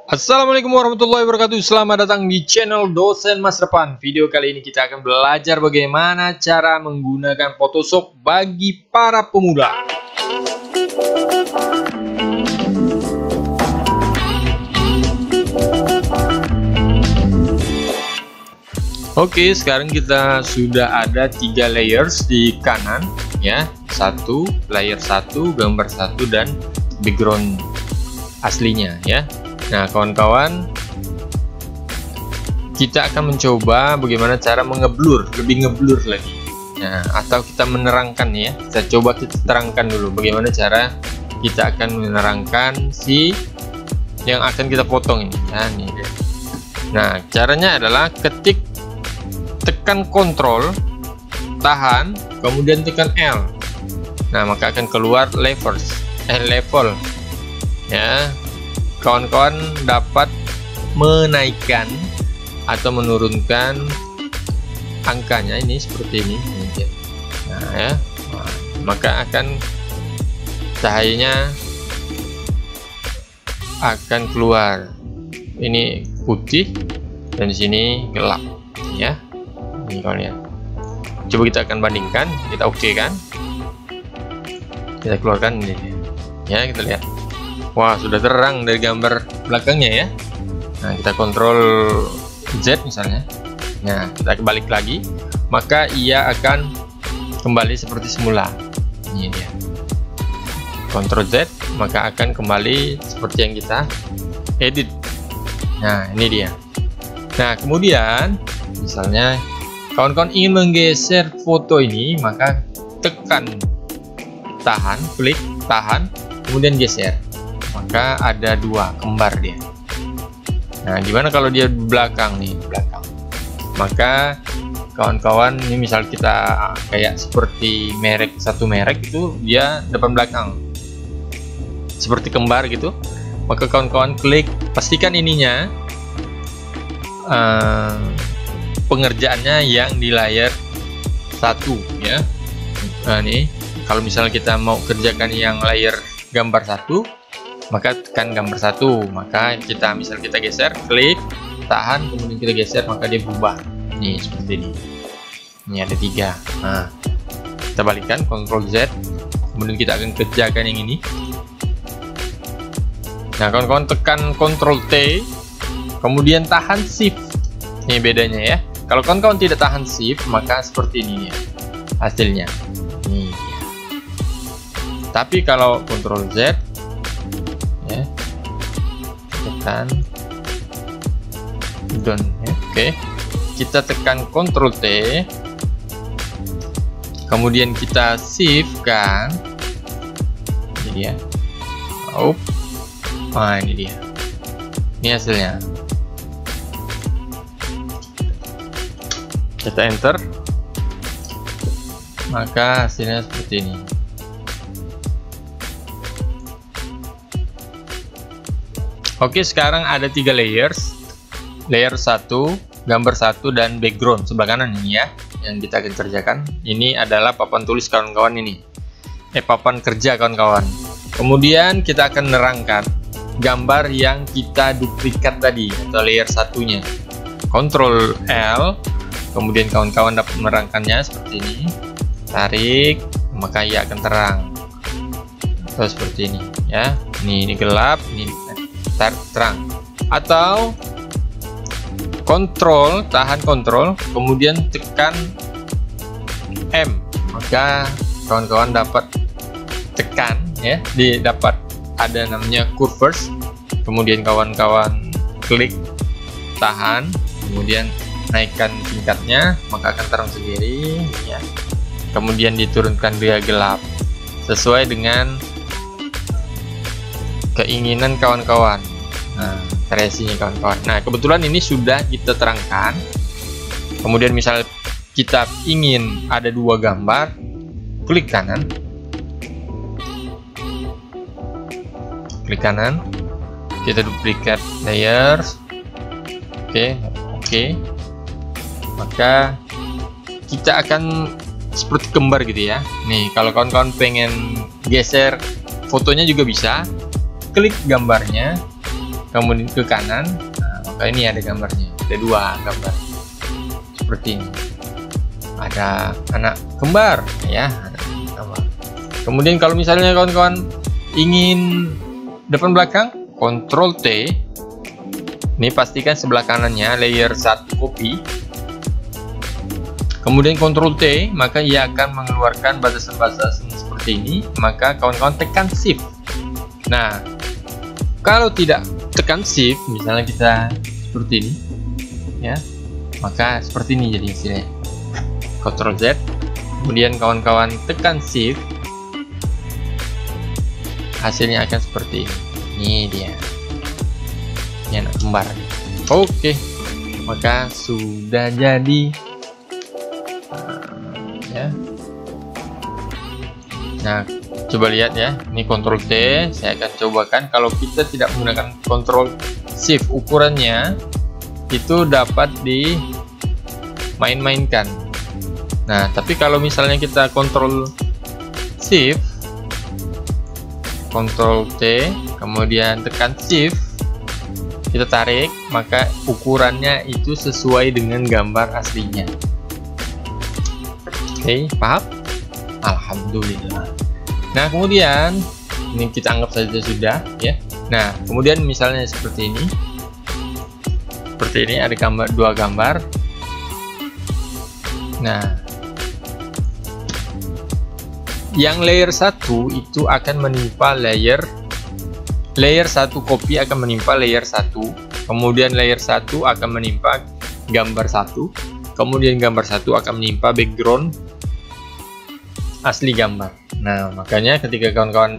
Assalamualaikum warahmatullahi wabarakatuh. Selamat datang di channel Dosen Masa Depan. Video kali ini kita akan belajar bagaimana cara menggunakan Photoshop bagi para pemula. Oke, sekarang kita sudah ada 3 layers di kanan ya. Layer 1, gambar 1 dan background aslinya ya. Nah, kawan-kawan, kita akan mencoba bagaimana cara mengeblur, lebih ngeblur lagi. Nah, atau kita menerangkan ya. Kita coba kita terangkan dulu bagaimana cara kita akan menerangkan si yang akan kita potong ini. Nah, ini deh. Nah, caranya adalah tekan Ctrl, tahan, kemudian tekan L. Nah, maka akan keluar level ya. Kawan-kawan dapat menaikkan atau menurunkan angkanya ini seperti ini. Nah, ya. Nah, maka akan cahayanya akan keluar. Ini putih dan di sini gelap ya. Ini kawan ya. Coba kita akan bandingkan, kita oke kan? Kita keluarkan ini. Ya, kita lihat. Wah, sudah terang dari gambar belakangnya ya. Nah, kita kontrol Z misalnya. Nah, kita balik lagi, maka ia akan kembali seperti semula. Ini dia. Kontrol Z, maka akan kembali seperti yang kita edit. Nah, ini dia. Nah, kemudian misalnya kawan-kawan ingin menggeser foto ini, maka tekan tahan, klik tahan, kemudian geser. Maka ada 2 kembar dia. Nah, gimana kalau dia belakang nih, belakang? Maka kawan-kawan ini misal kita kayak seperti satu merek itu dia depan belakang seperti kembar gitu. Maka kawan-kawan klik, pastikan ininya pengerjaannya yang di layar 1 ya. Nah, nih kalau misalnya kita mau kerjakan yang layar gambar 1, maka tekan gambar 1, maka kita geser, klik tahan, kemudian kita geser, maka dia berubah nih seperti ini. Ini ada 3. Nah, kita balikkan Ctrl Z, kemudian kita akan kerjakan yang ini. Nah, kawan-kawan tekan Ctrl T, kemudian tahan Shift. Ini bedanya ya. Kalau kawan-kawan tidak tahan Shift, maka seperti ini ya hasilnya. Nih. Tapi kalau Ctrl Z ya, tekan down ya. Oke, kita tekan Ctrl T, kemudian kita shift kan, ini dia. Nah, ini dia, ini hasilnya. Kita enter, maka hasilnya seperti ini. Oke, sekarang ada 3 layers. Layer 1, gambar 1 dan background sebelah kanan ini ya, yang kita akan kerjakan. Ini adalah papan tulis kawan-kawan ini. Papan kerja kawan-kawan. Kemudian kita akan menerangkan gambar yang kita duplikat tadi atau layer satunya. Ctrl L, kemudian kawan-kawan dapat menerangkannya seperti ini. Tarik, maka ia akan terang. Atau seperti ini ya. Ini gelap, ini terang. Atau tahan kontrol, kemudian tekan M, maka kawan-kawan dapat tekan ya, dapat ada namanya curves, kemudian kawan-kawan klik tahan, kemudian naikkan tingkatnya, maka akan terang sendiri ya. Kemudian diturunkan dia gelap sesuai dengan keinginan kawan-kawan. Nah, kreasinya kawan-kawan. Nah, kebetulan ini sudah kita terangkan. Kemudian misal kita ingin ada 2 gambar, klik kanan, kita duplikat layers. Oke, maka kita akan seperti kembar gitu ya. Nih, kalau kawan-kawan pengen geser fotonya juga bisa, klik gambarnya, kemudian ke kanan, nah, maka ini ada gambarnya, ada dua gambar seperti ini, ada anak kembar ya, ada gambar. Kemudian kalau misalnya kawan-kawan ingin depan belakang, Ctrl T, ini pastikan sebelah kanannya layer 1 copy, kemudian Ctrl T, maka ia akan mengeluarkan batasan-batasan seperti ini, maka kawan-kawan tekan Shift. Nah, kalau tidak tekan Shift, misalnya kita seperti ini ya, maka seperti ini jadi hasilnya. Ctrl Z, kemudian kawan-kawan tekan Shift, hasilnya akan seperti ini. Ini dia, ini anak kembar. Oke, maka sudah jadi ya. Nah, coba lihat ya, ini Ctrl T, saya akan cobakan. Kalau kita tidak menggunakan Ctrl Shift, ukurannya itu dapat dimain-mainkan. Nah, tapi kalau misalnya kita Ctrl Shift, Ctrl T, kemudian tekan Shift, kita tarik, maka ukurannya itu sesuai dengan gambar aslinya. Oke, paham? Alhamdulillah. Nah, kemudian ini kita anggap saja sudah ya. Nah, kemudian misalnya seperti ini. Seperti ini ada gambar, dua gambar. Nah, yang layer 1 itu akan menimpa layer 1 copy akan menimpa layer 1, kemudian layer 1 akan menimpa gambar 1, kemudian gambar 1 akan menimpa background asli gambar. Nah, makanya ketika kawan-kawan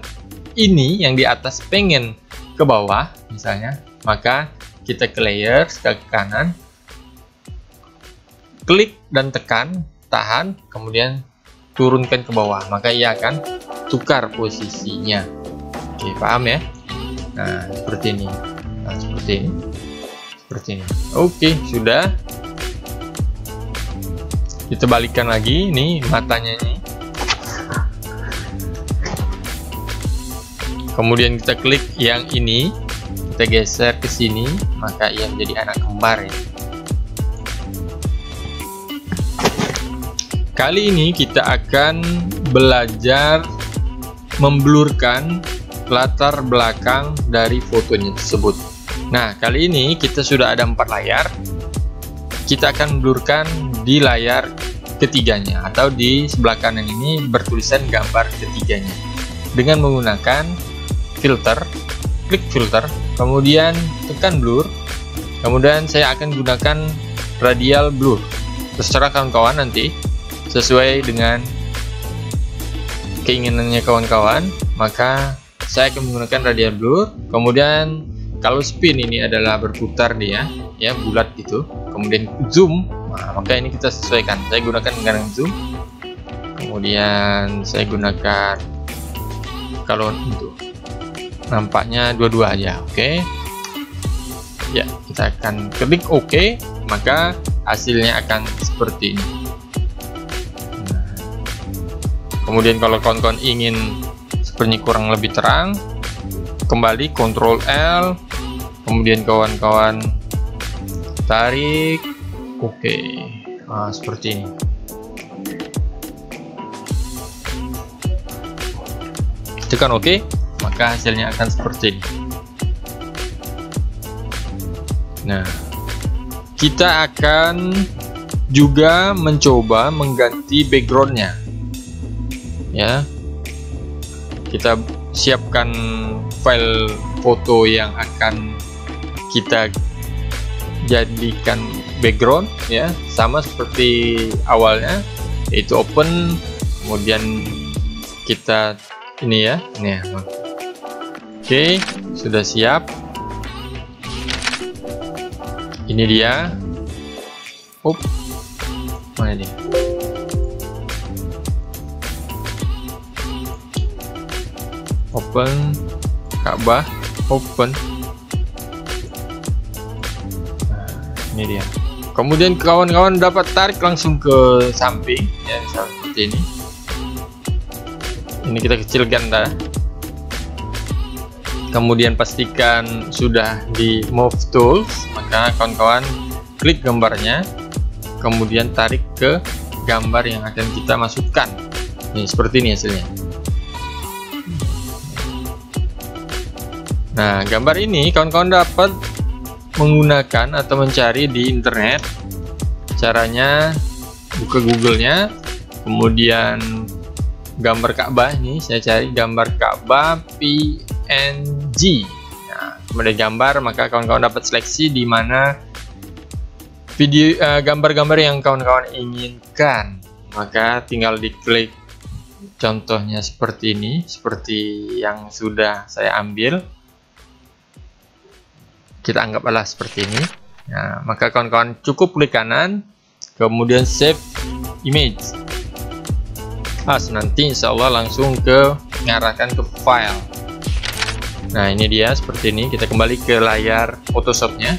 ini yang di atas pengen ke bawah misalnya, maka kita ke layer, ke kanan, klik dan tekan, tahan, kemudian turunkan ke bawah, maka ia akan tukar posisinya. Oke, paham ya? Nah, seperti ini. Nah, seperti ini. Seperti ini. Oke, sudah. Kita balikkan lagi, ini matanya ini. Kemudian kita klik yang ini, kita geser ke sini, maka ia menjadi anak kembar ya. Kali ini kita akan belajar memblurkan latar belakang dari fotonya tersebut. Nah, kali ini kita sudah ada 4 layar. Kita akan blurkan di layar ketiganya, atau di sebelah kanan ini bertulisan gambar ketiganya dengan menggunakan filter. Klik filter, kemudian tekan blur, kemudian saya akan gunakan radial blur. Terserah kawan-kawan nanti sesuai dengan keinginannya kawan-kawan, maka saya akan menggunakan radial blur. Kemudian kalau spin ini adalah berputar dia ya, bulat gitu. Kemudian zoom, nah, maka ini kita sesuaikan. Saya gunakan dengan zoom, kemudian saya gunakan, kalau untuk nampaknya dua-dua aja. Oke ya, kita akan klik OK, maka hasilnya akan seperti ini. Kemudian kalau kawan-kawan ingin sepertinya kurang lebih terang, kembali Ctrl L, kemudian kawan-kawan tarik, oke. Nah, seperti ini. Tekan OK, maka hasilnya akan seperti ini. Nah, kita akan juga mencoba mengganti backgroundnya ya. Kita siapkan file foto yang akan kita jadikan background ya, sama seperti awalnya, yaitu open, kemudian kita ini ya, ini ya. Oke, sudah siap. Ini dia. Mana dia? Open, Ka'bah, open. Nah, ini dia. Kemudian kawan-kawan dapat tarik langsung ke samping ya, seperti ini. Ini kita kecilkan dah. kemudian pastikan sudah di move tools, maka kawan-kawan klik gambarnya, kemudian tarik ke gambar yang akan kita masukkan. Nih, seperti ini hasilnya. Nah, gambar ini kawan-kawan dapat menggunakan atau mencari di internet. Caranya buka Google-nya, kemudian gambar Ka'bah. Ini saya cari gambar Ka'bah PNG. Nah, kemudian gambar, maka kawan-kawan dapat seleksi di mana video gambar-gambar yang kawan-kawan inginkan. Maka tinggal diklik contohnya seperti ini, seperti yang sudah saya ambil. Kita anggaplah seperti ini. Nah, maka kawan-kawan cukup klik kanan, kemudian save image. Nanti insya Allah langsung mengarahkan ke file. Nah, ini dia seperti ini. Kita kembali ke layar Photoshopnya.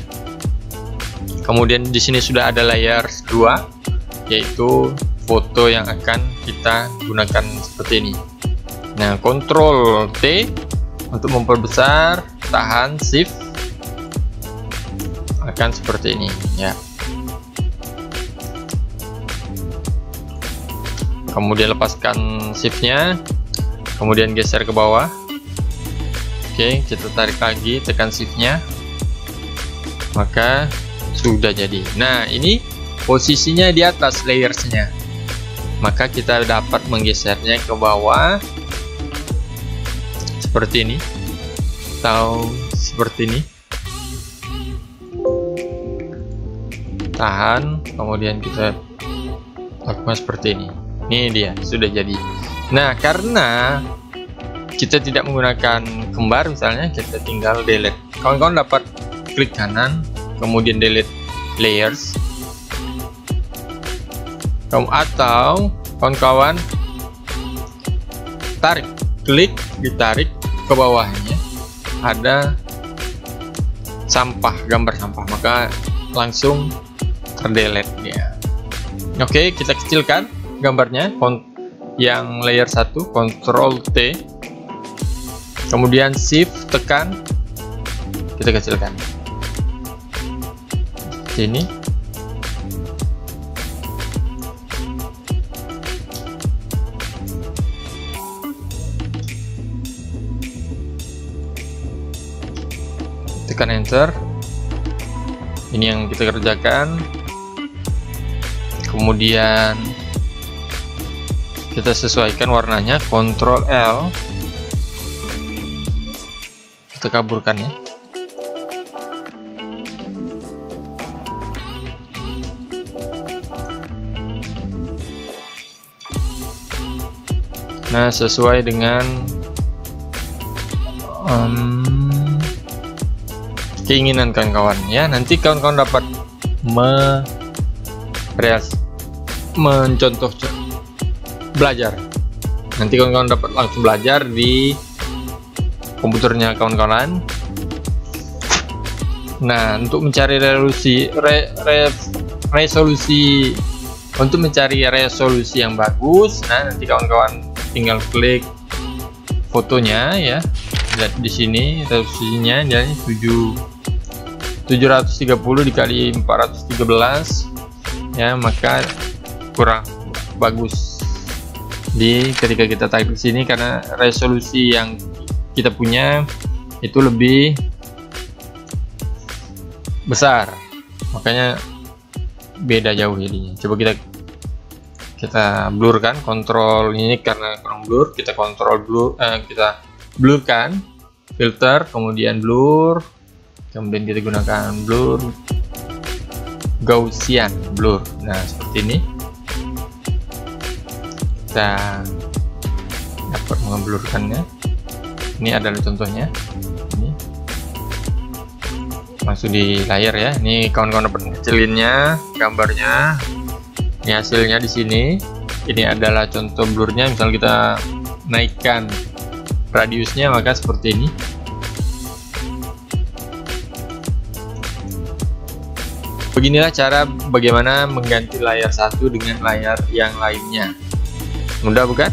Kemudian di sini sudah ada layar 2, yaitu foto yang akan kita gunakan seperti ini. Nah, Ctrl T untuk memperbesar, tahan Shift, akan seperti ini ya. Kemudian lepaskan shiftnya, kemudian geser ke bawah. Oke, kita tarik lagi, tekan shiftnya, maka sudah jadi. Nah, ini posisinya di atas layersnya, maka kita dapat menggesernya ke bawah seperti ini atau seperti ini. Tahan, kemudian kita lakukan seperti ini. Ini dia, sudah jadi. Nah, karena kita tidak menggunakan kembar misalnya, kita tinggal delete. Kawan-kawan dapat klik kanan, kemudian delete layers, atau kawan-kawan tarik, klik, ditarik ke bawahnya ada sampah, gambar sampah, maka langsung terdelete ya. Oke, kita kecilkan gambarnya, yang layer 1, Ctrl T, kemudian Shift tekan, kita kecilkan sini. Tekan enter. Ini yang kita kerjakan. Kemudian kita sesuaikan warnanya, Ctrl L, kita kaburkan ya. Nah, sesuai dengan keinginan kawan-kawan ya. Nanti kawan-kawan dapat mencontoh belajar. Nanti kawan-kawan dapat langsung belajar di komputernya kawan-kawan. Nah, untuk mencari resolusi untuk mencari resolusi yang bagus, nah nanti kawan-kawan tinggal klik fotonya ya. Lihat di sini resolusinya jadi 730 dikali 413 ya, maka kurang bagus ketika kita tarik di sini, karena resolusi yang kita punya itu lebih besar, makanya beda jauh jadinya. Coba kita blurkan, kontrol ini karena kurang blur, kita kontrol blur, kita blurkan, filter, kemudian blur, kemudian kita gunakan blur Gaussian blur. Nah, seperti ini kita dapat mengeblurkannya. Ini adalah contohnya, ini langsung di layar ya. Ini kawan-kawan dapat ngecilinnya, gambarnya. Ini hasilnya di sini. Ini adalah contoh blurnya. Misal kita naikkan radiusnya, maka seperti ini. Beginilah cara bagaimana mengganti layar satu dengan layar yang lainnya. Mudah bukan?